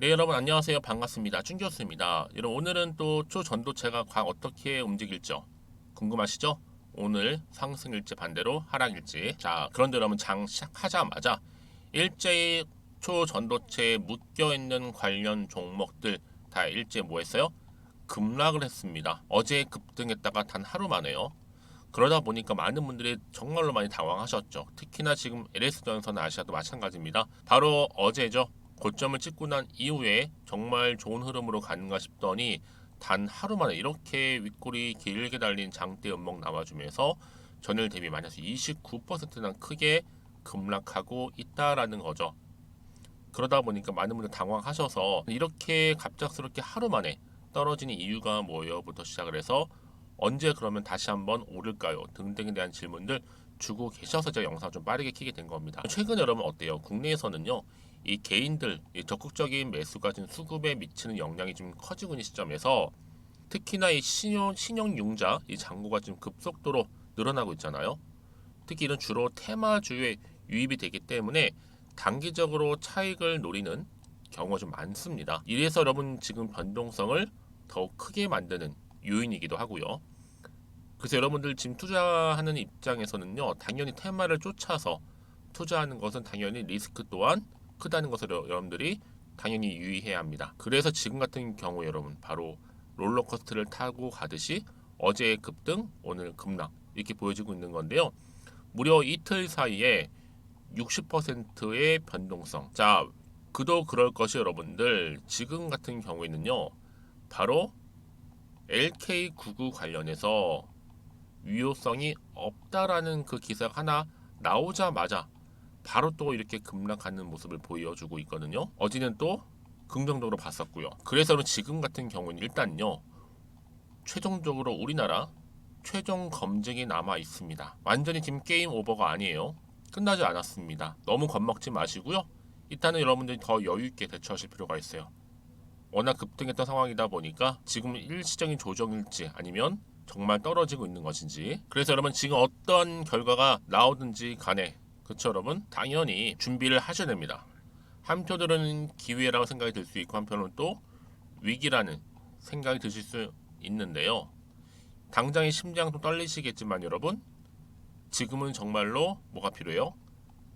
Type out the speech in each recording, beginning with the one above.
네, 여러분 안녕하세요. 반갑습니다. 춘교수입니다. 여러분 오늘은 또 초전도체가 과연 어떻게 움직일죠? 궁금하시죠? 오늘 상승일지 반대로 하락일지. 자, 그런데 여러분 장 시작하자마자 일제히 초전도체에 묶여있는 관련 종목들 다 일제히 뭐 했어요? 급락을 했습니다. 어제 급등했다가 단 하루 만에요. 그러다 보니까 많은 분들이 정말로 많이 당황하셨죠. 특히나 지금 LS전선 아시아도 마찬가지입니다. 바로 어제죠. 고점을 찍고 난 이후에 정말 좋은 흐름으로 가는가 싶더니 단 하루 만에 이렇게 윗골이 길게 달린 장대 음봉 나와주면서 전일 대비 마이너스 29%나 크게 급락하고 있다라는 거죠. 그러다 보니까 많은 분들 당황하셔서 이렇게 갑작스럽게 하루 만에 떨어지는 이유가 뭐예요?부터 시작을 해서 언제 그러면 다시 한번 오를까요? 등등에 대한 질문들 주고 계셔서 제가 영상 좀 빠르게 키게 된 겁니다. 최근 여러분 어때요? 국내에서는요, 이 개인들 이 적극적인 매수가 지금 수급에 미치는 영향이 좀 커지고 있는 시점에서 특히나 이 신용융자 이 잔고가 지금 급속도로 늘어나고 있잖아요. 특히 이런 주로 테마주에 유입이 되기 때문에 단기적으로 차익을 노리는 경우가 좀 많습니다. 이래서 여러분 지금 변동성을 더욱 크게 만드는 요인이기도 하고요. 그래서 여러분들 지금 투자하는 입장에서는요, 당연히 테마를 쫓아서 투자하는 것은 당연히 리스크 또한 크다는 것을 여러분들이 당연히 유의해야 합니다. 그래서 지금 같은 경우 여러분 바로 롤러코스터를 타고 가듯이 어제의 급등, 오늘 급락 이렇게 보여지고 있는 건데요. 무려 이틀 사이에 60%의 변동성. 자, 그도 그럴 것이 여러분들 지금 같은 경우에는요. 바로 LK99 관련해서 유효성이 없다라는 그 기사가 하나 나오자마자 바로 또 이렇게 급락하는 모습을 보여주고 있거든요. 어제는 또 긍정적으로 봤었고요. 그래서 지금 같은 경우는 일단요. 최종적으로 우리나라 최종 검증이 남아 있습니다. 완전히 지금 게임 오버가 아니에요. 끝나지 않았습니다. 너무 겁먹지 마시고요. 일단은 여러분들이 더 여유 있게 대처하실 필요가 있어요. 워낙 급등했던 상황이다 보니까 지금 일시적인 조정일지 아니면 정말 떨어지고 있는 것인지. 그래서 여러분 지금 어떤 결과가 나오든지 간에 그렇죠 여러분? 당연히 준비를 하셔야 됩니다. 한편으로는 기회라고 생각이 들 수 있고 한편으로는 또 위기라는 생각이 드실 수 있는데요. 당장의 심장도 떨리시겠지만 여러분 지금은 정말로 뭐가 필요해요?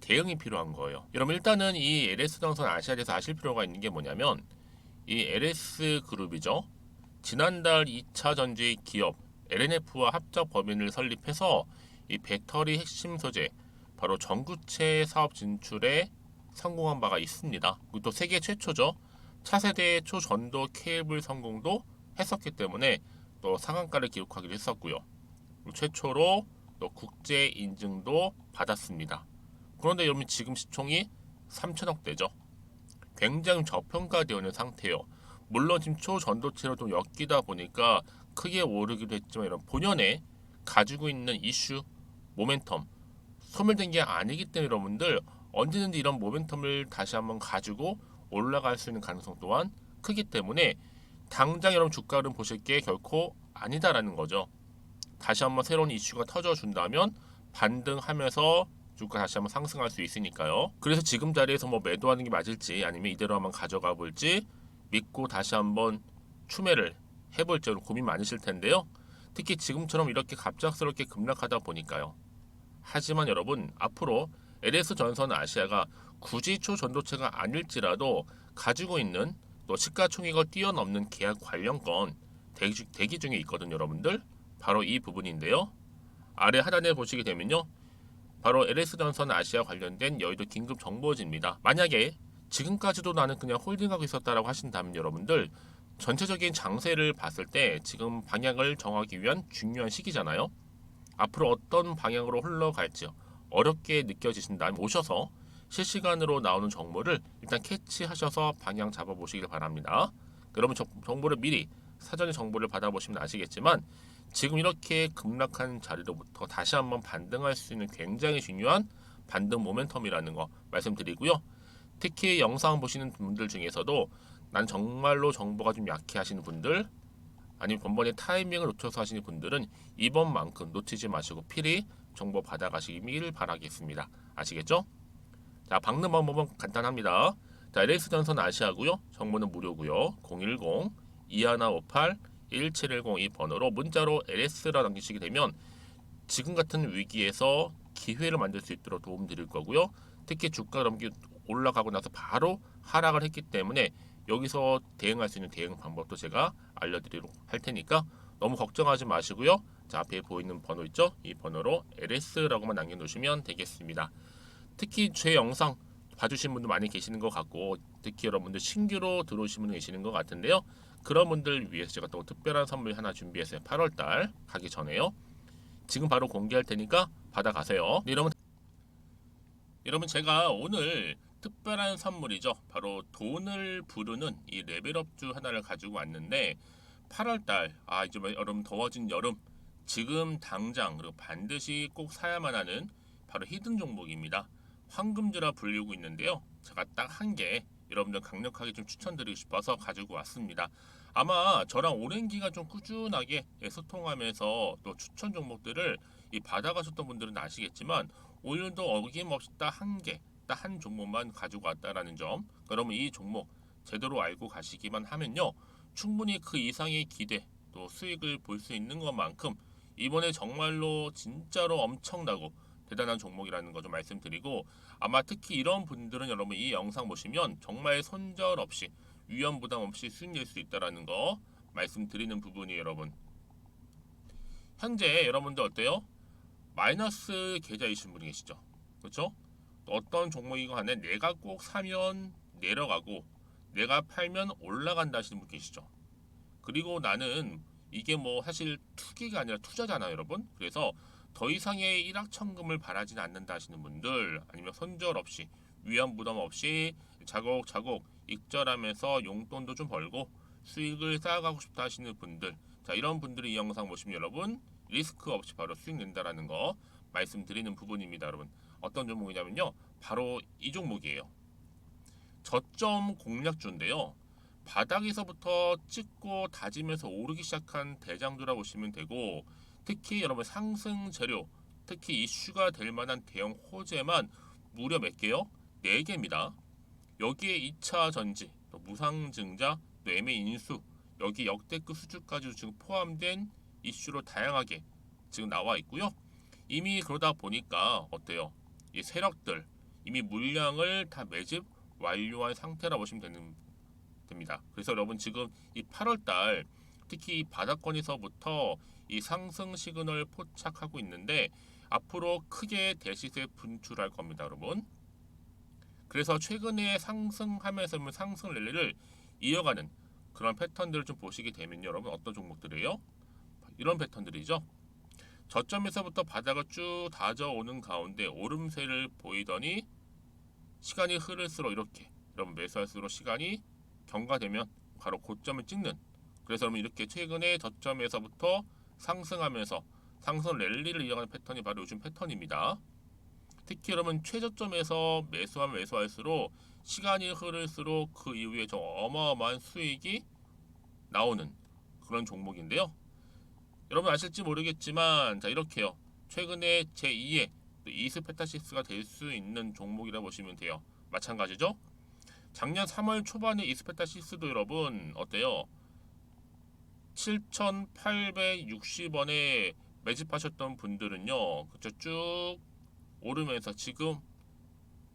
대응이 필요한 거예요. 여러분 일단은 이 LS전선 아시아에서 아실 필요가 있는 게 뭐냐면 이 LS그룹이죠. 지난달 2차 전지 기업 LNF와 합작 법인을 설립해서 이 배터리 핵심 소재 바로 전구체 사업 진출에 성공한 바가 있습니다. 그리고 또 세계 최초죠. 차세대 초전도 케이블 성공도 했었기 때문에 또 상한가를 기록하기도 했었고요. 최초로 또 국제 인증도 받았습니다. 그런데 여러분 지금 시총이 3천억대죠. 굉장히 저평가되어 있는 상태예요. 물론 지금 초전도체로 좀 엮이다 보니까 크게 오르기도 했지만 이런 본연에 가지고 있는 이슈, 모멘텀 소멸된 게 아니기 때문에 여러분들 언제든지 이런 모멘텀을 다시 한번 가지고 올라갈 수 있는 가능성 또한 크기 때문에 당장 여러분 주가를 보실 게 결코 아니다라는 거죠. 다시 한번 새로운 이슈가 터져준다면 반등하면서 주가 다시 한번 상승할 수 있으니까요. 그래서 지금 자리에서 뭐 매도하는 게 맞을지 아니면 이대로 한번 가져가 볼지 믿고 다시 한번 추매를 해볼지 고민 많으실 텐데요. 특히 지금처럼 이렇게 갑작스럽게 급락하다 보니까요. 하지만 여러분 앞으로 LS전선 아시아가 굳이 초전도체가 아닐지라도 가지고 있는 또 시가총액을 뛰어넘는 계약 관련권 대기 중에 있거든요 여러분들. 바로 이 부분인데요. 아래 하단에 보시게 되면요. 바로 LS전선 아시아 관련된 여의도 긴급 정보지입니다. 만약에 지금까지도 나는 그냥 홀딩하고 있었다라고 하신다면 여러분들 전체적인 장세를 봤을 때 지금 방향을 정하기 위한 중요한 시기잖아요. 앞으로 어떤 방향으로 흘러갈지 어렵게 느껴지신다면 오셔서 실시간으로 나오는 정보를 일단 캐치하셔서 방향 잡아보시길 바랍니다. 그러면 정보를 미리 사전에 정보를 받아보시면 아시겠지만 지금 이렇게 급락한 자리로부터 다시 한번 반등할 수 있는 굉장히 중요한 반등 모멘텀이라는 거 말씀드리고요. 특히 영상 보시는 분들 중에서도 난 정말로 정보가 좀 약해 하시는 분들 아니면 번번이 타이밍을 놓쳐서 하시는 분들은 이번만큼 놓치지 마시고 필히 정보 받아가시길 바라겠습니다. 아시겠죠? 자, 박는 방법은 간단합니다. 자, LS전선 아시아고요. 정보는 무료고요. 010-2158-1710 이 번호로 문자로 LS라 남기시게 되면 지금 같은 위기에서 기회를 만들 수 있도록 도움드릴 거고요. 특히 주가 올라가고 나서 바로 하락을 했기 때문에 여기서 대응할 수 있는 대응 방법도 제가 알려드리도록 할 테니까 너무 걱정하지 마시고요. 자, 앞에 보이는 번호 있죠? 이 번호로 LS라고만 남겨놓으시면 되겠습니다. 특히 제 영상 봐주신 분도 많이 계시는 것 같고 특히 여러분들 신규로 들어오신 분 계시는 것 같은데요. 그런 분들 위해서 제가 또 특별한 선물 하나 준비했어요. 8월달 가기 전에요. 지금 바로 공개할 테니까 받아가세요. 네, 여러분 제가 오늘 특별한 선물이죠. 바로 돈을 부르는 이 레벨업주 하나를 가지고 왔는데 8월달 이제 여러분 더워진 여름 지금 당장 그리고 반드시 꼭 사야만 하는 바로 히든 종목입니다. 황금주라 불리고 있는데요. 제가 딱 한 개 여러분들 강력하게 좀 추천드리고 싶어서 가지고 왔습니다. 아마 저랑 오랜 기간 좀 꾸준하게 소통하면서 또 추천 종목들을 받아가셨던 분들은 아시겠지만 오늘도 어김없이 딱 한 개, 딱 한 종목만 가지고 왔다라는 점. 그러면 이 종목 제대로 알고 가시기만 하면요. 충분히 그 이상의 기대 또 수익을 볼 수 있는 것만큼 이번에 정말로 진짜로 엄청나고 대단한 종목이라는 거 좀 말씀드리고 아마 특히 이런 분들은 여러분 이 영상 보시면 정말 손절 없이 위험 부담 없이 수익 낼 수 있다라는 거 말씀드리는 부분이 여러분. 현재 여러분들 어때요? 마이너스 계좌이신 분이 계시죠? 그렇죠? 어떤 종목이건 간에 내가 꼭 사면 내려가고 내가 팔면 올라간다 하시는 분 계시죠? 그리고 나는 이게 뭐 사실 투기가 아니라 투자잖아요, 여러분. 그래서 더 이상의 일확천금을 바라진 않는다 하시는 분들, 아니면 손절 없이 위험 부담 없이 자곡자곡 익절하면서 용돈도 좀 벌고 수익을 쌓아가고 싶다 하시는 분들, 자, 이런 분들이 이 영상 보시면 여러분 리스크 없이 바로 수익 낸다라는 거 말씀드리는 부분입니다. 여러분 어떤 종목이냐면요, 바로 이 종목이에요. 저점 공략주인데요, 바닥에서부터 찍고 다지면서 오르기 시작한 대장주라 보시면 되고, 특히 여러분 상승 재료, 특히 이슈가 될 만한 대형 호재만 무려 몇 개요? 4개입니다. 여기에 2차 전지, 또 무상증자, 또 매매 인수, 여기 역대급 수주까지 지금 포함된 이슈로 다양하게 지금 나와 있고요. 이미 그러다 보니까 어때요? 이 세력들 이미 물량을 다 매집 완료한 상태라 보시면 됩니다. 그래서 여러분 지금 이 8월달 특히 이 바닥권에서부터 이 상승 시그널 포착하고 있는데 앞으로 크게 대시세 분출할 겁니다, 여러분. 그래서 최근에 상승하면서 상승 랠리를 이어가는 그런 패턴들을 좀 보시게 되면 여러분 어떤 종목들이에요? 이런 패턴들이죠. 저점에서부터 바닥을 쭉 다져오는 가운데 오름세를 보이더니 시간이 흐를수록 이렇게 여러분 매수할수록 시간이 경과되면 바로 고점을 찍는, 그래서 여러분 이렇게 최근에 저점에서부터 상승하면서 상승 랠리를 이어가는 패턴이 바로 요즘 패턴입니다. 특히 여러분 최저점에서 매수하면 매수할수록 시간이 흐를수록 그 이후에 좀 어마어마한 수익이 나오는 그런 종목인데요. 여러분 아실지 모르겠지만 자 이렇게요. 최근에 제2의 이스페타시스가 될 수 있는 종목이라 보시면 돼요. 마찬가지죠. 작년 3월 초반에 이스페타시스도 여러분 어때요? 7,860원에 매집하셨던 분들은요, 그쵸, 쭉 오르면서 지금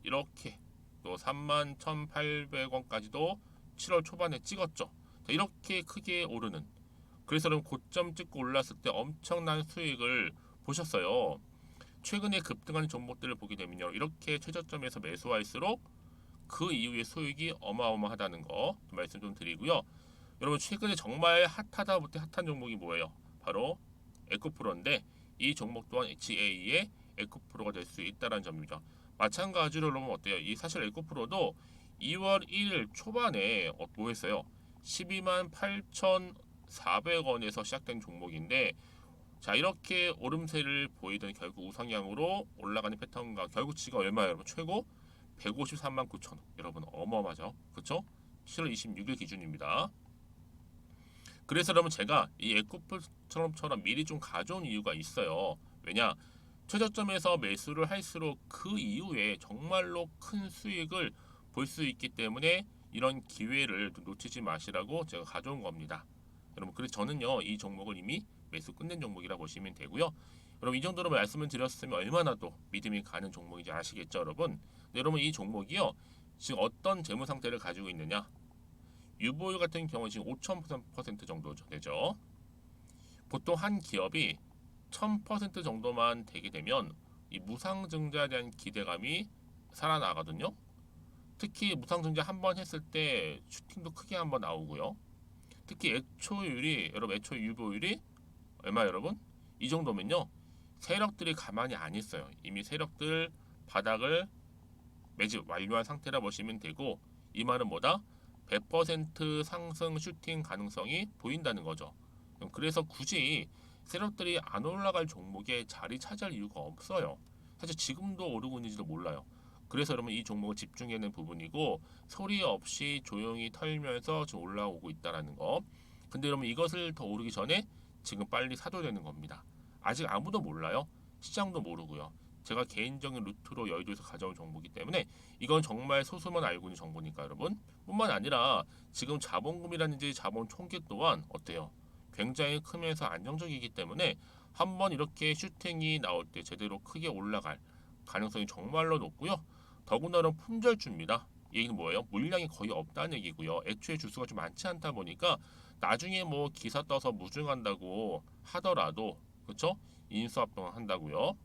이렇게 또 31,800원까지도 7월 초반에 찍었죠. 자, 이렇게 크게 오르는, 그래서 여러분 고점 찍고 올랐을 때 엄청난 수익을 보셨어요. 최근에 급등하는 종목들을 보게 되면요, 이렇게 최저점에서 매수할수록 그 이후에 수익이 어마어마하다는 거 말씀 좀 드리고요. 여러분 최근에 정말 핫하다부터 핫한 종목이 뭐예요? 바로 에코프로인데 이 종목 또한 HA의 에코프로가 될 수 있다는 점입니다. 마찬가지로 여러분 어때요? 이 사실 에코프로도 2월 1일 초반에 뭐 했어요? 12만 8,400원에서 시작된 종목인데, 자 이렇게 오름세를 보이던 결국 우상향으로 올라가는 패턴과 결국 지가 얼마예요? 여러분 최고 153만 9천원. 여러분 어마어마하죠, 그렇죠? 7월 26일 기준입니다. 그래서 여러분 제가 이 에코프처럼 미리 좀 가져온 이유가 있어요. 왜냐, 최저점에서 매수를 할수록 그 이후에 정말로 큰 수익을 볼 수 있기 때문에 이런 기회를 놓치지 마시라고 제가 가져온 겁니다. 여러분, 그래서 저는요 이 종목을 이미 매수 끝낸 종목이라 보시면 되고요. 여러분, 이 정도로 말씀을 드렸으면 얼마나 또 믿음이 가는 종목인지 아시겠죠, 여러분? 네, 여러분, 이 종목이요 지금 어떤 재무 상태를 가지고 있느냐? 유보율 같은 경우 지금 5,000% 정도 되죠. 보통 한 기업이 1,000% 정도만 되게 되면 이 무상증자에 대한 기대감이 살아나거든요. 특히 무상증자 한 번 했을 때 슈팅도 크게 한번 나오고요. 특히 애초율이, 여러분, 애초 유보율이 얼마, 여러분? 이 정도면요 세력들이 가만히 안 있어요. 이미 세력들 바닥을 매집 완료한 상태라 보시면 되고, 이 말은 뭐다? 100% 상승 슈팅 가능성이 보인다는 거죠. 그래서 굳이 세력들이 안 올라갈 종목에 자리 차지할 이유가 없어요. 사실 지금도 오르고 있는지도 몰라요. 그래서 여러분, 이 종목을 집중해야 하는 부분이고, 소리 없이 조용히 털면서 지금 올라오고 있다는 거. 근데 여러분, 이것을 더 오르기 전에 지금 빨리 사도 되는 겁니다. 아직 아무도 몰라요. 시장도 모르고요. 제가 개인적인 루트로 여의도에서 가져온 정보이기 때문에 이건 정말 소수만 알고 있는 정보니까 여러분. 뿐만 아니라 지금 자본금이라든지 자본 총계 또한 어때요? 굉장히 크면서 안정적이기 때문에 한번 이렇게 슈팅이 나올 때 제대로 크게 올라갈 가능성이 정말로 높고요. 더군다나 품절주입니다. 이 얘기는 뭐예요? 물량이 거의 없다는 얘기고요. 애초에 주수가 좀 많지 않다 보니까 나중에 뭐 기사 떠서 무증한다고 하더라도, 그렇죠? 인수합병 한다고요.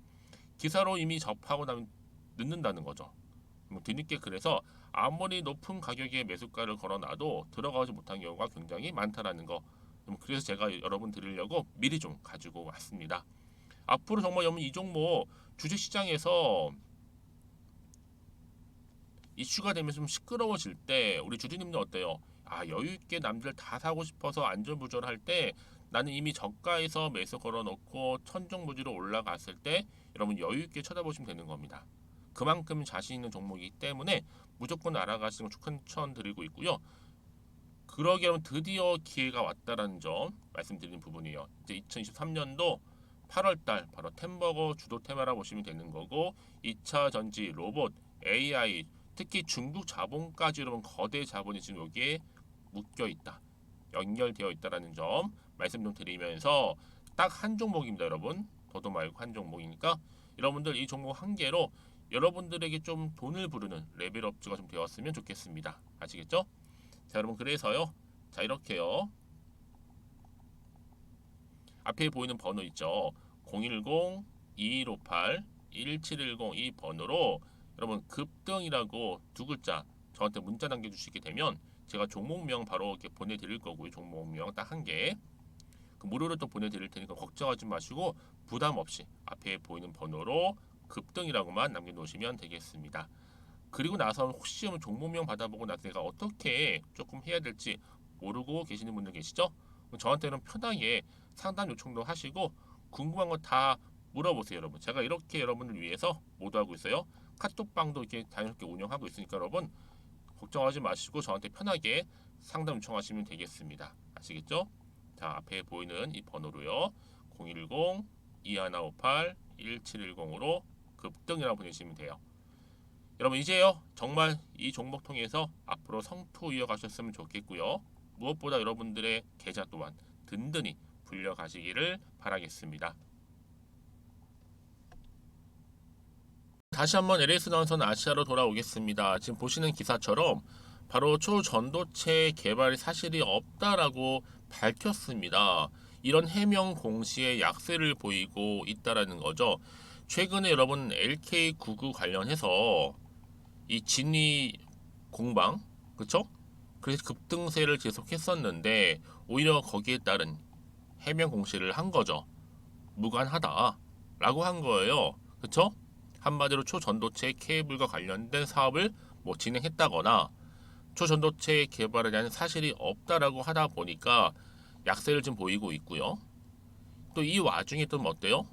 기사로 이미 접하고 나면 늦는다는 거죠. 뒤늦게, 그래서 아무리 높은 가격에 매수가를 걸어놔도 들어가지 못한 경우가 굉장히 많다라는 거. 그래서 제가 여러분 드리려고 미리 좀 가지고 왔습니다. 앞으로 정말 여러분, 이 종목 주식시장에서 이슈가 되면 좀 시끄러워질 때 우리 주주님들 어때요? 아, 여유 있게 남들 다 사고 싶어서 안전부절할 때 나는 이미 저가에서 매수 걸어놓고 천정부지로 올라갔을 때 여러분 여유 있게 쳐다보시면 되는 겁니다. 그만큼 자신 있는 종목이기 때문에 무조건 알아가시는 걸 추천드리고 있고요. 그러기 여러분, 드디어 기회가 왔다라는 점 말씀드리는 부분이에요. 이제 2023년도 8월달 바로 템버거 주도 테마라 보시면 되는 거고, 2차 전지, 로봇, AI, 특히 중국 자본까지 여러분 거대 자본이 지금 여기에 묶여 있다, 연결되어 있다라는 점 말씀 좀 드리면서 딱 한 종목입니다, 여러분. 더도 말고 한 종목이니까 여러분들 이 종목 한 개로 여러분들에게 좀 돈을 부르는 레벨업주가 좀 되었으면 좋겠습니다. 아시겠죠? 자, 여러분, 그래서요. 자, 이렇게요. 앞에 보이는 번호 있죠. 010-2158-1710 이 번호로 여러분 급등이라고 두 글자 저한테 문자 남겨주시게 되면 제가 종목명 바로 이렇게 보내드릴 거고요. 종목명 딱 한 개. 그 무료로 또 보내드릴 테니까 걱정하지 마시고 부담 없이 앞에 보이는 번호로 급등이라고만 남겨놓으시면 되겠습니다. 그리고 나서 혹시 종목명 받아보고 나서 내가 어떻게 조금 해야 될지 모르고 계시는 분들 계시죠? 저한테는 편하게 상담 요청도 하시고 궁금한 거 다 물어보세요, 여러분. 제가 이렇게 여러분을 위해서 모두 하고 있어요. 카톡방도 이렇게 자연스럽게 운영하고 있으니까 여러분 걱정하지 마시고 저한테 편하게 상담 요청하시면 되겠습니다. 아시겠죠? 자, 앞에 보이는 이 번호로요. 010-2158-1710으로 급등이라고 보내시면 돼요. 여러분, 이제요 정말 이 종목 통해서 앞으로 성투 이어가셨으면 좋겠고요. 무엇보다 여러분들의 계좌 또한 든든히 불려가시기를 바라겠습니다. 다시 한번 LS 나운선 아시아로 돌아오겠습니다. 지금 보시는 기사처럼 바로 초전도체 개발 사실이 없다라고 밝혔습니다. 이런 해명 공시에 약세를 보이고 있다라는 거죠. 최근에 여러분 LK99 관련해서 이 진위 공방, 그쵸? 그래서 급등세를 계속했었는데 오히려 거기에 따른 해명 공시를 한 거죠. 무관하다라고 한 거예요. 그쵸? 한마디로 초전도체 케이블과 관련된 사업을 뭐 진행했다거나 초전도체 개발에 대한 사실이 없다라고 하다 보니까 약세를 좀 보이고 있고요. 또 이 와중에 또 어때요?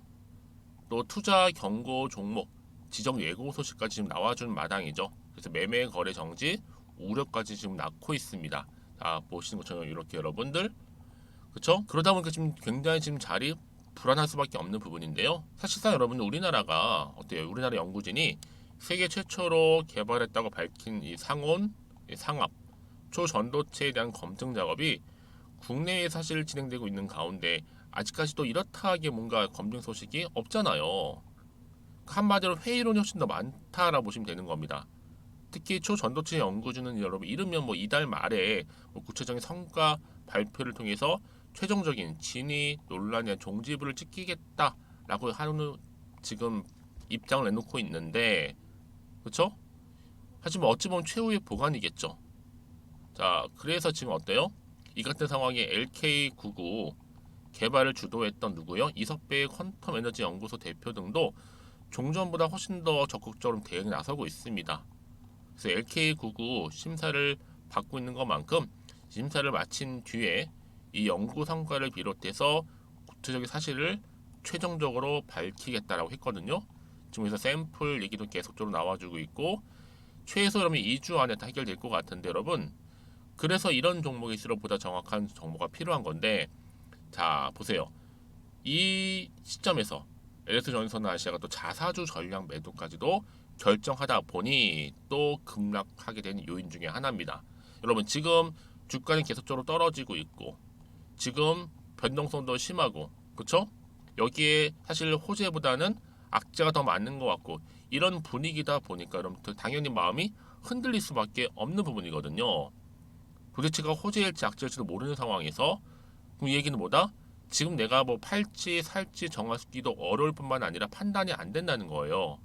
또 투자 경고 종목 지정 예고 소식까지 지금 나와준 마당이죠. 그래서 매매 거래 정지 우려까지 지금 낳고 있습니다. 자, 보시는 것처럼 이렇게 여러분들, 그렇죠? 그러다 보니까 지금 굉장히 지금 자리 불안할 수밖에 없는 부분인데요. 사실상 여러분들 우리나라가 어때요? 우리나라 연구진이 세계 최초로 개발했다고 밝힌 이 상온, 이 상압, 초전도체에 대한 검증 작업이 국내에 사실 진행되고 있는 가운데 아직까지도 이렇다 하게 뭔가 검증 소식이 없잖아요. 한마디로 회의론이 훨씬 더 많다라고 보시면 되는 겁니다. 특히 초전도체 연구진은 여러분 이르면 뭐 이달 말에 뭐 구체적인 성과 발표를 통해서 최종적인 진위 논란의 종지부를 찍히겠다라고 하는 지금 입장을 내놓고 있는데, 그렇죠? 하지만 어찌 보면 최후의 보관이겠죠. 자, 그래서 지금 어때요? 이 같은 상황에 LK99 개발을 주도했던 누구요? 이석배 퀀텀 에너지 연구소 대표 등도 종전보다 훨씬 더 적극적으로 대응에 나서고 있습니다. 그래서 LK99 심사를 받고 있는 것만큼 심사를 마친 뒤에 이 연구 성과를 비롯해서 구체적인 사실을 최종적으로 밝히겠다라고 했거든요. 지금 그래서 샘플 얘기도 계속적으로 나와주고 있고 최소 그러면 2주 안에 다 해결될 것 같은데 여러분, 그래서 이런 종목일수록 보다 정확한 정보가 필요한 건데, 자 보세요. 이 시점에서 LS전선 아시아가 또 자사주 전략 매도까지도 결정하다 보니 또 급락하게 된 요인 중에 하나입니다. 여러분 지금 주가는 계속적으로 떨어지고 있고 지금 변동성도 심하고, 그렇죠? 여기에 사실 호재보다는 악재가 더 많은 것 같고 이런 분위기다 보니까 여러분들 당연히 마음이 흔들릴 수밖에 없는 부분이거든요. 도대체가 호재일지 악재일지도 모르는 상황에서 그럼 이 얘기는 뭐다? 지금 내가 뭐 팔지 살지 정하기도 어려울 뿐만 아니라 판단이 안 된다는 거예요.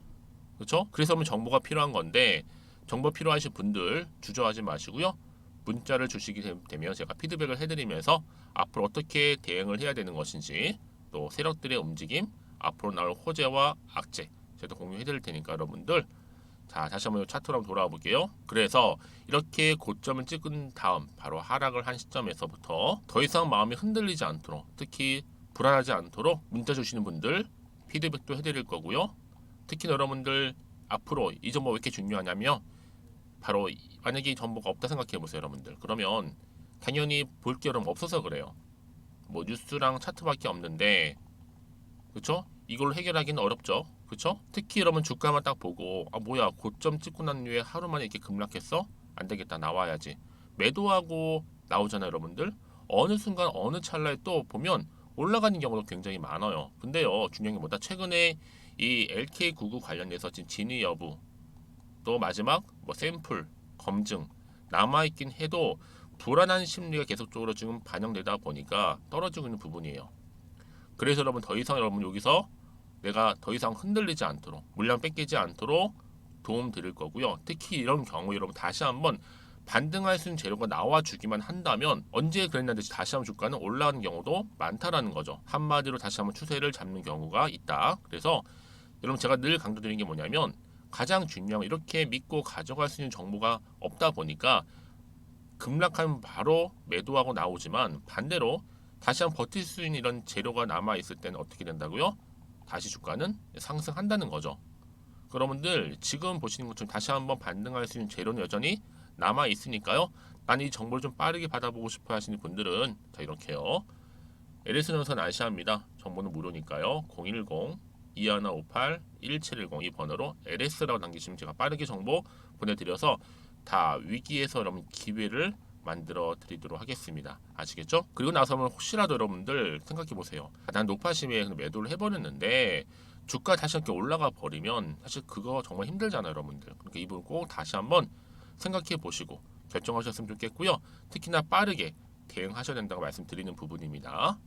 그렇죠? 그래서 정보가 필요한 건데 정보 필요하신 분들 주저하지 마시고요. 문자를 주시게 되면 제가 피드백을 해드리면서 앞으로 어떻게 대응을 해야 되는 것인지 또 세력들의 움직임, 앞으로 나올 호재와 악재 제가 공유해드릴 테니까 여러분들, 자 다시 한번 차트로 한번 돌아와 볼게요. 그래서 이렇게 고점을 찍은 다음 바로 하락을 한 시점에서부터 더 이상 마음이 흔들리지 않도록, 특히 불안하지 않도록 문자 주시는 분들 피드백도 해드릴 거고요. 특히 여러분들 앞으로 이 정보 왜 이렇게 중요하냐면 바로 만약에 이 정보가 없다 생각해 보세요 여러분들. 그러면 당연히 볼 게 여러분 없어서 그래요. 뭐 뉴스랑 차트밖에 없는데, 그렇죠? 이걸 해결하기는 어렵죠. 그렇죠? 특히 여러분 주가만 딱 보고 아 뭐야 고점 찍고 난 후에 하루 만에 이렇게 급락했어? 안 되겠다 나와야지. 매도하고 나오잖아요 여러분들. 어느 순간 어느 찰나에 또 보면 올라가는 경우도 굉장히 많아요. 근데요 중요한 게 뭐다? 최근에 이 LK99 관련해서 지금 진위 여부 또 마지막 뭐 샘플 검증 남아있긴 해도 불안한 심리가 계속적으로 지금 반영되다 보니까 떨어지고 있는 부분이에요. 그래서 여러분 더 이상 여러분 여기서 내가 더 이상 흔들리지 않도록 물량 뺏기지 않도록 도움 드릴 거고요. 특히 이런 경우 여러분 다시 한번 반등할 수 있는 재료가 나와주기만 한다면 언제 그랬나 듯이 다시 한번 주가는 올라가는 경우도 많다라는 거죠. 한마디로 다시 한번 추세를 잡는 경우가 있다. 그래서 여러분 제가 늘 강조드리는 게 뭐냐면 가장 중요한 건 이렇게 믿고 가져갈 수 있는 정보가 없다 보니까 급락하면 바로 매도하고 나오지만 반대로 다시 한번 버틸 수 있는 이런 재료가 남아 있을 때는 어떻게 된다고요? 다시 주가는 상승한다는 거죠. 여러분들 지금 보시는 것처럼 다시 한번 반등할 수 있는 재료는 여전히 남아 있으니까요. 난 이 정보를 좀 빠르게 받아보고 싶어 하시는 분들은 자 이렇게요. LS전선 아시아입니다. 정보는 무료니까요. 010-2158-1710 이 번호로 LS라고 남기시면 제가 빠르게 정보 보내드려서 다 위기에서 여러분 기회를 만들어 드리도록 하겠습니다. 아시겠죠? 그리고 나서는 혹시라도 여러분들 생각해 보세요. 난 높아심에 매도를 해버렸는데 주가 다시 이렇게 올라가 버리면 사실 그거 정말 힘들잖아요, 여러분들. 그러니까 이 부분 꼭 다시 한번 생각해 보시고 결정하셨으면 좋겠고요. 특히나 빠르게 대응하셔야 된다고 말씀드리는 부분입니다.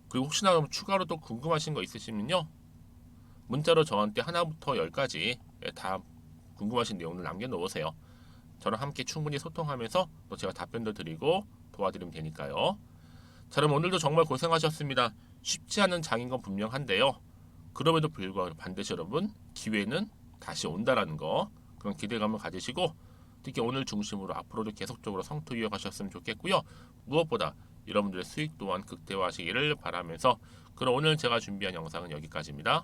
그리고 혹시나 추가로 또 궁금하신 거 있으시면요. 문자로 저한테 하나부터 10까지 다 궁금하신 내용을 남겨놓으세요. 저랑 함께 충분히 소통하면서 또 제가 답변도 드리고 도와드리면 되니까요. 자, 그럼 오늘도 정말 고생하셨습니다. 쉽지 않은 장인 건 분명한데요. 그럼에도 불구하고 반드시 여러분 기회는 다시 온다라는 거, 그런 기대감을 가지시고 특히 오늘 중심으로 앞으로도 계속적으로 성토 이어가셨으면 좋겠고요. 무엇보다 여러분들의 수익 또한 극대화하시기를 바라면서 그럼 오늘 제가 준비한 영상은 여기까지입니다.